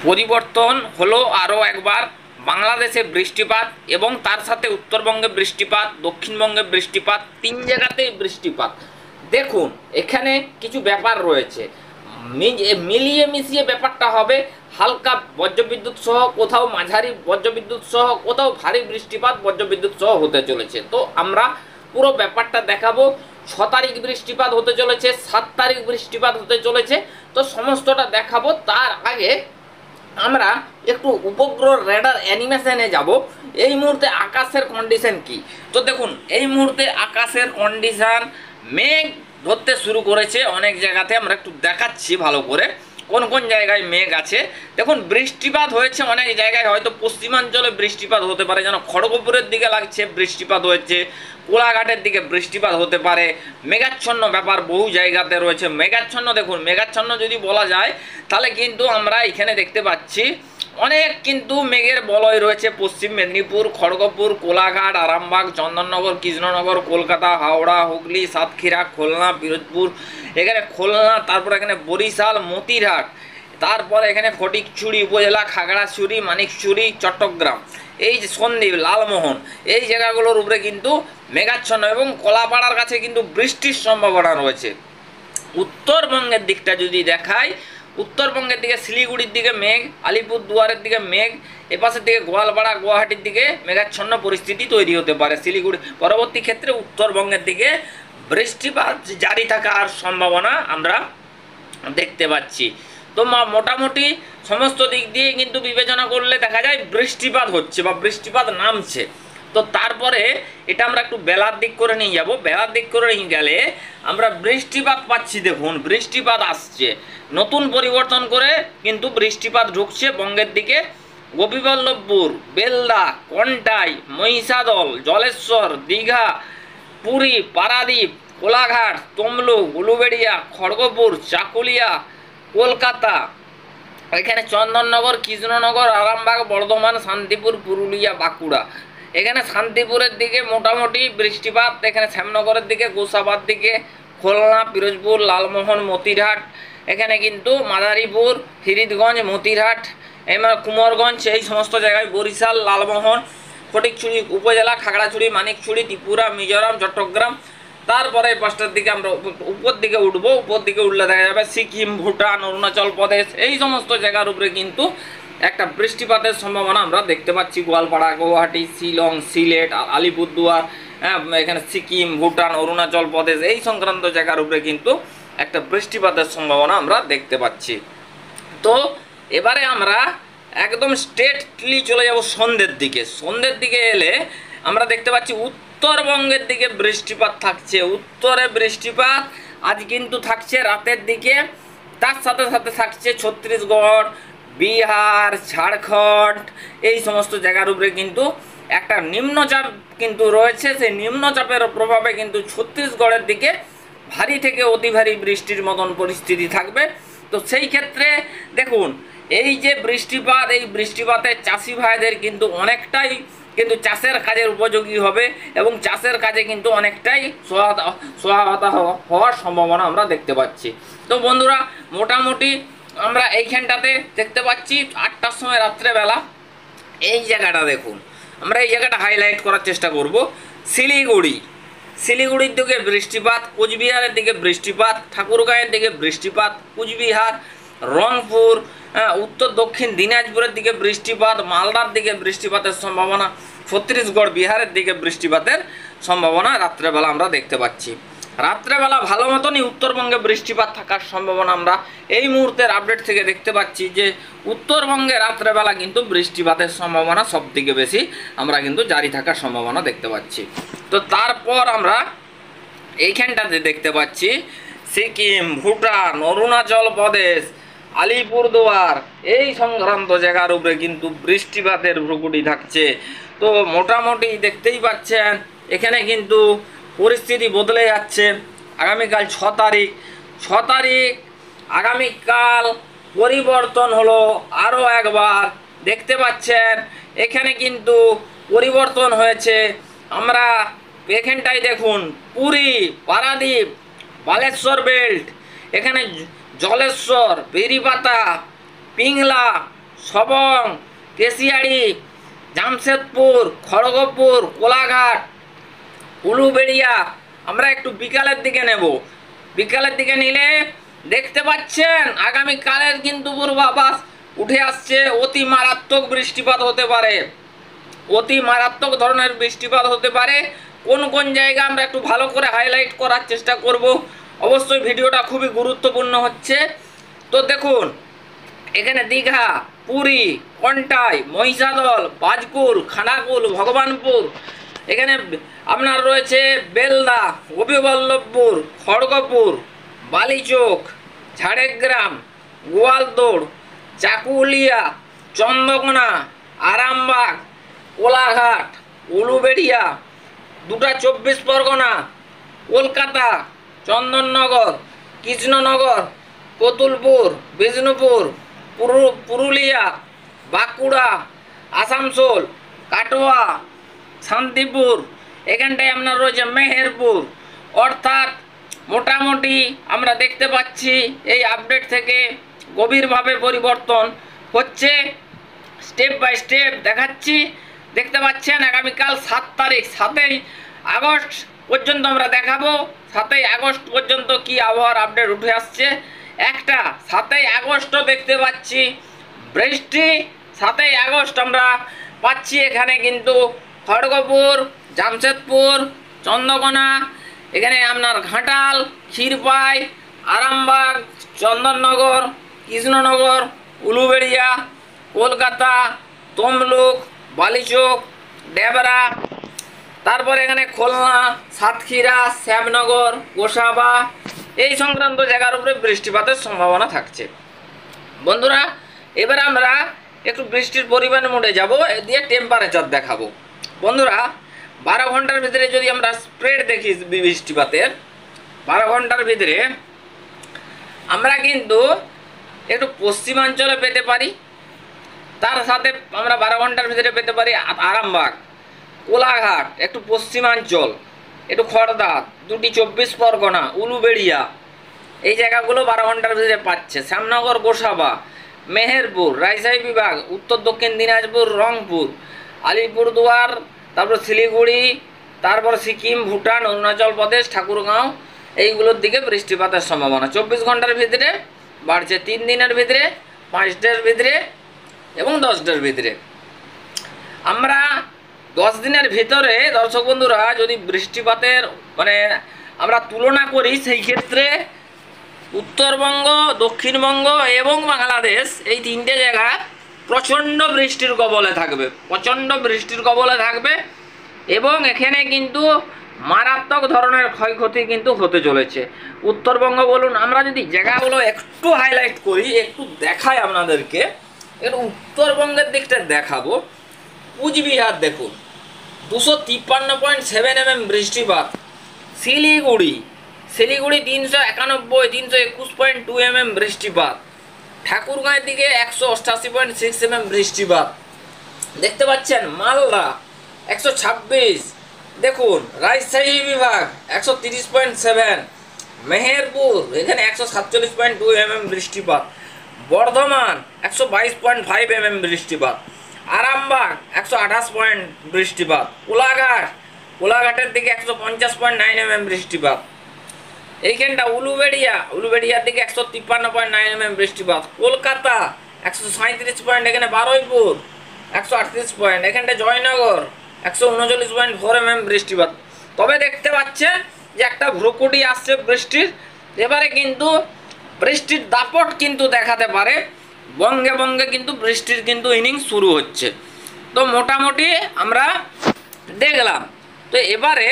পরিবর্তন হলো আরও একবার বাংলাদেশে বৃষ্টিপাত এবং তার সাথে উত্তরবঙ্গে বৃষ্টিপাত, দক্ষিণবঙ্গে বৃষ্টিপাত, 3 জায়গাতেই বৃষ্টিপাত। দেখুন এখানে কিছু ব্যাপার রয়েছে, মিলিয়ে মিশিয়ে ব্যাপারটা হবে। হালকা বজ্রবিদ্যুৎ সহ, কোথাও মাঝারি বজ্রবিদ্যুৎ সহ, কোথাও ভারী বৃষ্টিপাত বজ্রবিদ্যুৎ সহ হতে চলেছে। তো আমরা পুরো ব্যাপারটা দেখাবো। 6 তারিখ বৃষ্টিপাত হতে চলেছে, 7 তারিখ বৃষ্টিপাত হতে চলেছে। তো সমস্তটা দেখাবো। তার আগে আমরা একটু উপগ্রহ রেডার অ্যানিমেশনে যাব। এই মুহূর্তে আকাশের কন্ডিশন কি? তো দেখুন এই মুহূর্তে আকাশের কন্ডিশন, মেঘ ধরতে শুরু করেছে অনেক জায়গাতে। আমরা একটু দেখাচ্ছি ভালো করে কোন কোন জায়গায় মেঘ আছে। দেখুন বৃষ্টিপাত হয়েছে অনেক জায়গায়, হয়তো পশ্চিমাঞ্চলে বৃষ্টিপাত হতে পারে, যেন খড়গপুরের দিকে লাগছে বৃষ্টিপাত হয়েছে, কোলাঘাটের দিকে বৃষ্টিপাত হতে পারে। মেঘাচ্ছন্ন ব্যাপার বহু জায়গাতে রয়েছে। মেঘাচ্ছন্ন, দেখুন মেঘাচ্ছন্ন যদি বলা যায় তাহলে কিন্তু আমরা এখানে দেখতে পাচ্ছি অনেক কিন্তু মেঘের বলয় রয়েছে। পশ্চিম মেদিনীপুর, খড়গপুর, কোলাঘাট, আরামবাগ, চন্দননগর, কৃষ্ণনগর, কলকাতা, হাওড়া, হুগলি, সাতক্ষীরা, খুলনা, পিরোজপুর, এখানে খুলনা, তারপর এখানে বরিশাল, মতিরহাট, তারপর এখানে ফটিকছড়ি উপজেলা, খাগড়াছড়ি, মানিকছড়ি, চট্টগ্রাম, এই যে সন্দ্বীপ, লালমোহন, এই জায়গাগুলোর উপরে কিন্তু মেঘাচ্ছন্ন এবং কলাপাড়ার কাছে কিন্তু বৃষ্টির সম্ভাবনা রয়েছে। উত্তরবঙ্গের দিকটা যদি দেখায়, উত্তরবঙ্গের দিকে শিলিগুড়ির দিকে মেঘ, আলিপুরদুয়ারের দিকে মেঘ, এপাশের দিকে গোয়ালপাড়া, গুয়াহাটির দিকে মেঘাচ্ছন্ন পরিস্থিতি তৈরি হতে পারে। শিলিগুড়ি পরবর্তী ক্ষেত্রে উত্তরবঙ্গের দিকে বৃষ্টিপাত জারি থাকার সম্ভাবনা আমরা দেখতে পাচ্ছি। তো মোটামুটি সমস্ত দিক দিয়ে কিন্তু বিবেচনা করলে দেখা যায় বৃষ্টিপাত হচ্ছে বা বৃষ্টিপাত নামছে। তো তারপরে এটা আমরা একটু বেলার দিক করে নিয়ে যাব। বেলার দিক করে নিয়ে গেলে আমরা বৃষ্টিপাত পাচ্ছি। দেখুন বৃষ্টিপাত আসছে, নতুন পরিবর্তন করে কিন্তু বৃষ্টিপাত ঢুকছে বঙ্গের দিকে। গোপীবল্লভপুর, বেলদা, কন্টাই, মহিষাদল, জলেশ্বর, দীঘা, পুরী, পারাদ্বীপ, কোলাঘাট, তমলুক, উলুবেড়িয়া, খড়গপুর, চাকুলিয়া, কলকাতা, এখানে চন্দননগর, কৃষ্ণনগর, আরামবাগ, বর্ধমান, শান্তিপুর, পুরুলিয়া, বাঁকুড়া, এখানে শান্তিপুরের দিকে মোটামুটি বৃষ্টিপাত। এখানে শ্যামনগরের দিকে, গোসাবার দিকে, খুলনা, পিরোজপুর, লালমোহন, মতিরহাট, এখানে কিন্তু মাদারীপুর, ফরিদগঞ্জ, মতিরহাট, এবার কুমারগঞ্জ, এই সমস্ত জায়গায়, বরিশাল, লালমোহন, ফটিকছড়ি উপজেলা, খাগড়াছড়ি, মানিকছড়ি, ত্রিপুরা, মিজোরাম, চট্টগ্রাম। তারপরে 5টার দিকে আমরা উপর দিকে উঠবো। উপর দিকে উঠলে দেখা যাবে সিকিম, ভুটান, অরুণাচল প্রদেশ, এই সমস্ত জায়গার উপরে কিন্তু একটা বৃষ্টিপাতের সম্ভাবনা আমরা দেখতে পাচ্ছি। গোয়ালপাড়া, গুয়াহাটি, শিলং, সিলেট, আলিপুরদুয়ার, এখানে সিকিম, ভুটান, অরুণাচল প্রদেশ, এই সংক্রান্ত জায়গার উপরে কিন্তু একটা বৃষ্টিপাতের সম্ভাবনা আমরা দেখতে পাচ্ছি। তো এবারে আমরা একদম স্ট্রেটলি চলে যাব সন্ধ্যের দিকে। সন্ধ্যের দিকে এলে আমরা দেখতে পাচ্ছি উত্তরবঙ্গের দিকে বৃষ্টিপাত থাকছে। উত্তরে বৃষ্টিপাত আজ কিন্তু থাকছে রাতের দিকে। তার সাথে সাথে থাকছে ছত্তিশগড়, বিহার, ঝাড়খণ্ড, এই সমস্ত জায়গার উপরে কিন্তু একটা নিম্নচাপ কিন্তু রয়েছে। সেই নিম্নচাপের প্রভাবে কিন্তু ছত্তিশগড়ের দিকে ভারী থেকে অতি ভারী বৃষ্টির মতন পরিস্থিতি থাকবে। তো সেই ক্ষেত্রে দেখুন এই যে বৃষ্টিপাত, এই বৃষ্টিপাতে চাষি ভাইদের কিন্তু অনেকটাই কিন্তু চাষের কাজের উপযোগী হবে এবং চাষের কাজে কিন্তু অনেকটাই সহায়তা হওয়ার সম্ভাবনা আমরা দেখতে পাচ্ছি। তো বন্ধুরা মোটামুটি আমরা এইখানটাতে দেখতে পাচ্ছি 8টার সময় রাত্রেবেলা এই জায়গাটা দেখুন, আমরা এই জায়গাটা হাইলাইট করার চেষ্টা করব। শিলিগুড়ির দিকে বৃষ্টিপাত, কোচবিহারের দিকে বৃষ্টিপাত, ঠাকুরগাঁয়ের দিকে বৃষ্টিপাত, কুচবিহার, রংপুর, উত্তর দক্ষিণ দিনাজপুরের দিকে বৃষ্টিপাত, মালদার দিকে বৃষ্টিপাতের সম্ভাবনা, ছত্তিশগড়, বিহারের দিকে বৃষ্টিপাতের সম্ভাবনা রাত্রেবেলা আমরা দেখতে পাচ্ছি। রাত্রেবেলা ভালো মতনই উত্তরবঙ্গে বৃষ্টিপাত থাকার সম্ভাবনা আমরা এই মুহূর্তের আপডেট থেকে দেখতে পাচ্ছি যে উত্তরবঙ্গে রাত্রেবেলা কিন্তু বৃষ্টিপাতের সম্ভাবনা সবথেকে বেশি আমরা কিন্তু জারি থাকার সম্ভাবনা দেখতে পাচ্ছি। তো তারপর আমরা এইখানটাতে দেখতে পাচ্ছি সিকিম, ভুটান, অরুণাচল প্রদেশ, আলিপুরদুয়ার, এই সংক্রান্ত জায়গার উপরে কিন্তু বৃষ্টিপাতের ভ্রুকুটি থাকছে। তো মোটামুটি দেখতেই পাচ্ছেন এখানে কিন্তু পরিস্থিতি বদলে যাচ্ছে। আগামীকাল 6 তারিখ আগামীকাল পরিবর্তন হলো আরও একবার। দেখতে পাচ্ছেন এখানে কিন্তু পরিবর্তন হয়েছে। আমরা এখানটাই দেখুন পুরী, পারাদ্বীপ, বালেশ্বর বেল্ট, এখানে জলেশ্বর, বেরিপাতা, পিংলা, সবং, কেশিয়াড়ি, জামশেদপুর, খড়গপুর, কোলাঘাট, উলুবেড়িয়া আমরা একটু বিকালের দিকে নেব। বিকালের দিকে নিলে দেখতে পাচ্ছেন আগামীকালের কিন্তু পূর্বাভাস উঠে আসছে। অতি মারাত্মক বৃষ্টিপাত হতে পারে, অতি মারাত্মক ধরনের বৃষ্টিপাত হতে পারে। কোন কোন জায়গা আমরা একটু ভালো করে হাইলাইট করার চেষ্টা করব। অবশ্যই ভিডিওটা খুবই গুরুত্বপূর্ণ হচ্ছে। তো দেখুন এখানে দীঘা, পুরী, কন্টাই, মহিষাদল, বাজপুর, খানাকুল, ভগবানপুর, এখানে আপনার রয়েছে বেলদা, গোপীবল্লভপুর, খড়গপুর, বালিচক, ঝাড়গ্রাম, গোয়ালতোড়, চাকুলিয়া, চন্দ্রকোনা, আরামবাগ, কোলাঘাট, উলুবেড়িয়া, 24 পরগনা, কলকাতা, চন্দননগর, কৃষ্ণনগর, কতুলপুর, বিষ্ণুপুর, পুরুলিয়া, বাঁকুড়া, আসানসোল, কাটোয়া, শান্তিপুর, এখানটায় আপনার রয়েছে মেহেরপুর। অর্থাৎ মোটামুটি আমরা দেখতে পাচ্ছি এই আপডেট থেকে গভীরভাবে পরিবর্তন হচ্ছে। স্টেপ বাই স্টেপ দেখাচ্ছি। দেখতে পাচ্ছেন আগামীকাল 7 তারিখ, 7ই আগস্ট পর্যন্ত আমরা দেখাবো। 7ই আগস্ট পর্যন্ত কি আবহাওয়ার আপডেট উঠে আসছে। একটা 7ই আগস্টও দেখতে পাচ্ছি বৃষ্টি। 7ই আগস্ট আমরা পাচ্ছি এখানে কিন্তু খড়গপুর, জামশেদপুর, চন্দ্রকোনা, এখানে আপনার ঘাটাল, ক্ষীরপাই, আরামবাগ, চন্দননগর, কৃষ্ণনগর, উলুবেড়িয়া, কলকাতা, তমলুক, বালিচক, ডেবরা, তারপরে এখানে খুলনা, সাতক্ষীরা, শ্যামনগর, গোসাবা, এই সংক্রান্ত জায়গার উপরে বৃষ্টিপাতের সম্ভাবনা থাকছে। বন্ধুরা এবার আমরা একটু বৃষ্টির পরিমাণ মোড়ে যাব, এ দিয়ে টেম্পারেচার দেখাবো। বন্ধুরা 12 ঘন্টার ভিতরে যদি আমরা স্প্রেড দেখি বৃষ্টিপাতের, 12 ঘন্টার ভিতরে আমরা কিন্তু একটু পশ্চিমাঞ্চলে পেতে পারি, তার সাথে আমরা 12 ঘন্টার ভিতরে পেতে পারি আরামবাগ, কোলাঘাট, একটু পশ্চিমাঞ্চল, একটু খড়দা, 24 পরগনা, উলুবেড়িয়া, এই জায়গাগুলো 12 ঘন্টার ভিতরে পাচ্ছে। শ্যামনগর, গোসাবা, মেহেরপুর, রাজশাহী বিভাগ, উত্তর দক্ষিণ দিনাজপুর, রংপুর, আলিপুরদুয়ার, তারপর শিলিগুড়ি, তারপর সিকিম, ভুটান, অরুণাচল প্রদেশ, ঠাকুরগাঁও, এইগুলোর দিকে বৃষ্টিপাতের সম্ভাবনা 24 ঘন্টার ভিতরে বাড়ছে। 3 দিনের ভিতরে, 5টার ভিতরে এবং 10টার ভিতরে। আমরা 10 দিনের ভিতরে দর্শক বন্ধুরা যদি বৃষ্টিপাতের আমরা তুলনা করি, সেই ক্ষেত্রে উত্তরবঙ্গ, দক্ষিণবঙ্গ এবং বাংলাদেশ এই 3টে জায়গা প্রচণ্ড বৃষ্টির কবলে থাকবে, প্রচণ্ড বৃষ্টির কবলে থাকবে এবং এখানে কিন্তু মারাত্মক ধরনের ক্ষয়ক্ষতি কিন্তু হতে চলেছে। উত্তরবঙ্গ বলুন, আমরা যদি জায়গাগুলো একটু হাইলাইট করি, একটু দেখাই আপনাদেরকে, একটু উত্তরবঙ্গের দিকটা দেখাবো। কুচবিহার দেখুন 253.7 mm বৃষ্টিপাত। শিলিগুড়ি 391, 321.2 mm বৃষ্টিপাত। ঠাকুরগাঁয়ের দিকে 188.6 mm বৃষ্টিপাত দেখতে পাচ্ছেন। মালদা 126, দেখুন রাজশাহী বিভাগ 130.7, মেহেরপুর এখানে 147.2 mm বৃষ্টিপাত, বর্ধমান 122.5 mm বৃষ্টিপাত, আরামবাগ 128 বৃষ্টিপাত, কোলাঘাটের দিকে 150.9 mm বৃষ্টিপাত, এইখানটা উলুবেড়িয়ার দিকে 153.9 mm বৃষ্টিপাত, কলকাতা 137 এখানে বারুইপুর 138, এখানটা জয়নগর 139.4 mm বৃষ্টিপাত। তবে দেখতে পাচ্ছেন যে একটা ভ্রুকুটি আসছে বৃষ্টির। এবারে কিন্তু বৃষ্টির দাপট কিন্তু দেখাতে পারে, বঙ্গে বঙ্গে কিন্তু বৃষ্টির কিন্তু ইনিংস শুরু হচ্ছে। তো মোটামুটি আমরা দেখলাম। তো এবারে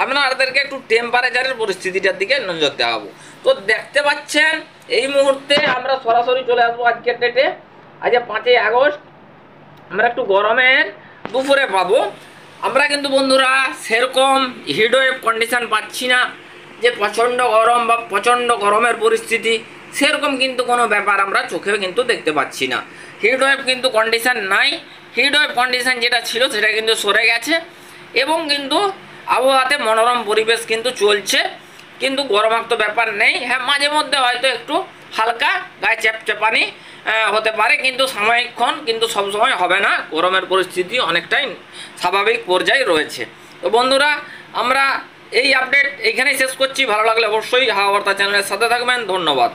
আপনাদেরকে একটু টেম্পারেচারের পরিস্থিতিটার দিকে নজর দেওয়াবো। তো দেখতে পাচ্ছেন এই মুহূর্তে আমরা সরাসরি চলে আসবো আজকের ডেটে। আজ 5ই আগস্ট। আমরা একটু গরমের দুপুরে পাবো। আমরা কিন্তু বন্ধুরা সেরকম হিটওয়েভ কন্ডিশন পাচ্ছি না, যে প্রচণ্ড গরম বা প্রচণ্ড গরমের পরিস্থিতি, সেরকম কিন্তু কোনো ব্যাপার আমরা চোখে কিন্তু দেখতে পাচ্ছি না। হিটওয়েভ কিন্তু কন্ডিশন নাই। হিটওয়েভ কন্ডিশন যেটা ছিল সেটা কিন্তু সরে গেছে এবং কিন্তু আবহাওয়াতে মনোরম পরিবেশ কিন্তু চলছে, কিন্তু গরমাক্ত ব্যাপার নেই। হ্যাঁ, মাঝে মধ্যে হয়তো একটু হালকা গায়ে চ্যাপচ্যাপানি হতে পারে, কিন্তু সাময়িকক্ষণ, কিন্তু সবসময় হবে না। গরমের পরিস্থিতি অনেকটাই স্বাভাবিক পর্যায়ে রয়েছে। তো বন্ধুরা, আমরা এই আপডেট এইখানেই শেষ করছি। ভালো লাগলে অবশ্যই হাওয়া বার্তা চ্যানেলের সাথে থাকবেন। ধন্যবাদ।